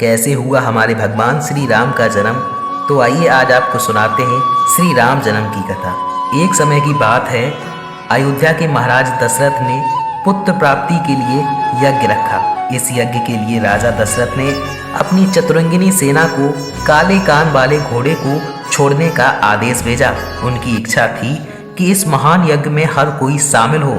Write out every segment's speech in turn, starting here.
कैसे हुआ हमारे भगवान श्री राम का जन्म। तो आइए आज आपको सुनाते हैं श्री राम जन्म की कथा। एक समय की बात है, अयोध्या के महाराज दशरथ ने पुत्र प्राप्ति के लिए यज्ञ रखा। इस यज्ञ के लिए राजा दशरथ ने अपनी चतुरंगिनी सेना को काले कान वाले घोड़े को छोड़ने का आदेश भेजा। उनकी इच्छा थी कि इस महान यज्ञ में हर कोई शामिल हो,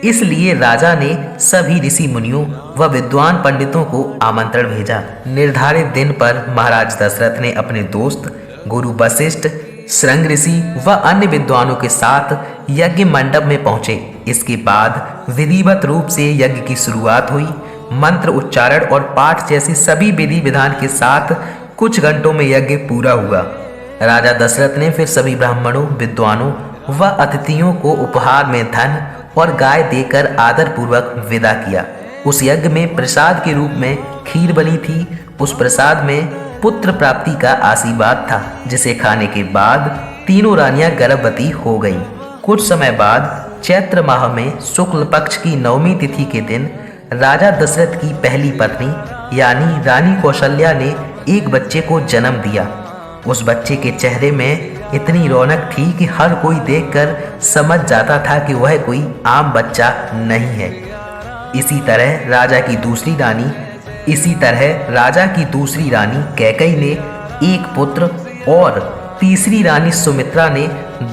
इसलिए राजा ने सभी ऋषि मुनियों व विद्वान पंडितों को आमंत्रण भेजा। निर्धारित दिन पर महाराज दशरथ ने अपने दोस्त गुरु वशिष्ठ, श्रृंग ऋषि व अन्य विद्वानों के साथ यज्ञ मंडप में पहुंचे। इसके बाद विधिवत रूप से यज्ञ की शुरुआत हुई। मंत्र उच्चारण और पाठ जैसी सभी विधि विधान के साथ कुछ घंटों में यज्ञ पूरा हुआ। राजा दशरथ ने फिर सभी ब्राह्मणों, विद्वानों व अतिथियों को उपहार में धन और गाय देकर आदर पूर्वक विदा किया। उस यज्ञ में प्रसाद के रूप में खीर बनी थी। उस प्रसाद में पुत्र प्राप्ति का आशीर्वाद था, जिसे खाने के बाद तीनों रानियां गर्भवती हो गईं। कुछ समय बाद चैत्र माह में शुक्ल पक्ष की 9वीं तिथि के दिन राजा दशरथ की पहली पत्नी यानी रानी कौशल्या ने एक बच्चे को जन्म दिया। उस बच्चे के चेहरे में इतनी रौनक थी कि हर कोई देखकर समझ जाता था कि वह कोई आम बच्चा नहीं है। इसी तरह राजा की दूसरी रानी कैकेयी ने एक पुत्र और तीसरी रानी सुमित्रा ने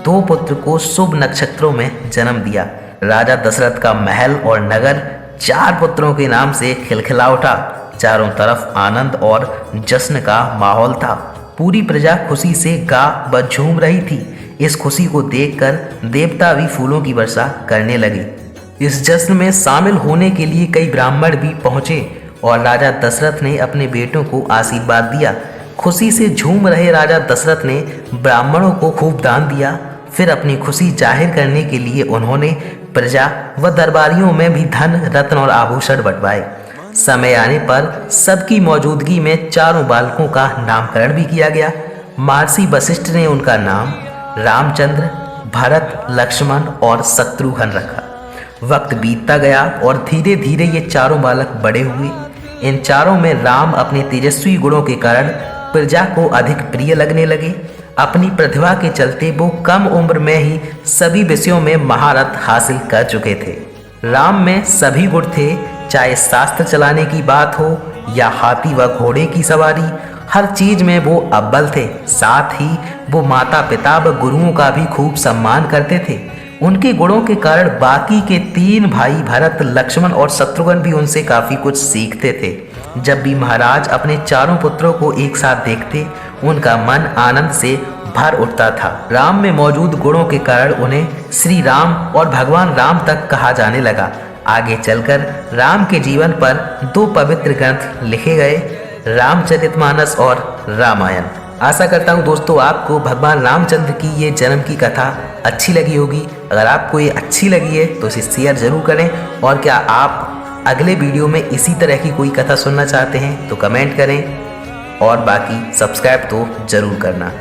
2 पुत्र को शुभ नक्षत्रों में जन्म दिया। राजा दशरथ का महल और नगर 4 पुत्रों के नाम से खिलखिला उठा। चारों तरफ आनंद और जश्न का माहौल था। पूरी प्रजा खुशी से गा व झूम रही थी। इस खुशी को देखकर देवता भी फूलों की वर्षा करने लगे। इस जश्न में शामिल होने के लिए कई ब्राह्मण भी पहुंचे और राजा दशरथ ने अपने बेटों को आशीर्वाद दिया। खुशी से झूम रहे राजा दशरथ ने ब्राह्मणों को खूब दान दिया। फिर अपनी खुशी जाहिर करने के लिए उन्होंने प्रजा व दरबारियों में भी धन, रत्न और आभूषण बंटवाए। समय आने पर सबकी मौजूदगी में चारों बालकों का नामकरण भी किया गया। महर्षि वशिष्ठ ने उनका नाम रामचंद्र, भरत, लक्ष्मण और शत्रुघ्न रखा। वक्त बीतता गया और धीरे धीरे ये चारों बालक बड़े हुए। इन चारों में राम अपने तेजस्वी गुणों के कारण प्रजा को अधिक प्रिय लगने लगे। अपनी प्रतिभा के चलते वो कम उम्र में ही सभी विषयों में महारत हासिल कर चुके थे। राम में सभी गुण थे, चाहे शास्त्र चलाने की बात हो या हाथी व घोड़े की सवारी, हर चीज में वो अव्वल थे। साथ ही वो माता पिता व गुरुओं का भी खूब सम्मान करते थे। उनके गुणों के कारण बाकी के 3 भाई भरत, लक्ष्मण और शत्रुघ्न भी उनसे काफी कुछ सीखते थे। जब भी महाराज अपने चारों पुत्रों को एक साथ देखते, उनका मन आनंद से भर उठता था। राम में मौजूद गुणों के कारण उन्हें श्री राम और भगवान राम तक कहा जाने लगा। आगे चलकर राम के जीवन पर 2 पवित्र ग्रंथ लिखे गए, रामचरितमानस और रामायण। आशा करता हूँ दोस्तों आपको भगवान रामचंद्र की ये जन्म की कथा अच्छी लगी होगी। अगर आपको ये अच्छी लगी है तो इसे शेयर जरूर करें, और क्या आप अगले वीडियो में इसी तरह की कोई कथा सुनना चाहते हैं तो कमेंट करें, और बाकी सब्सक्राइब तो जरूर करना।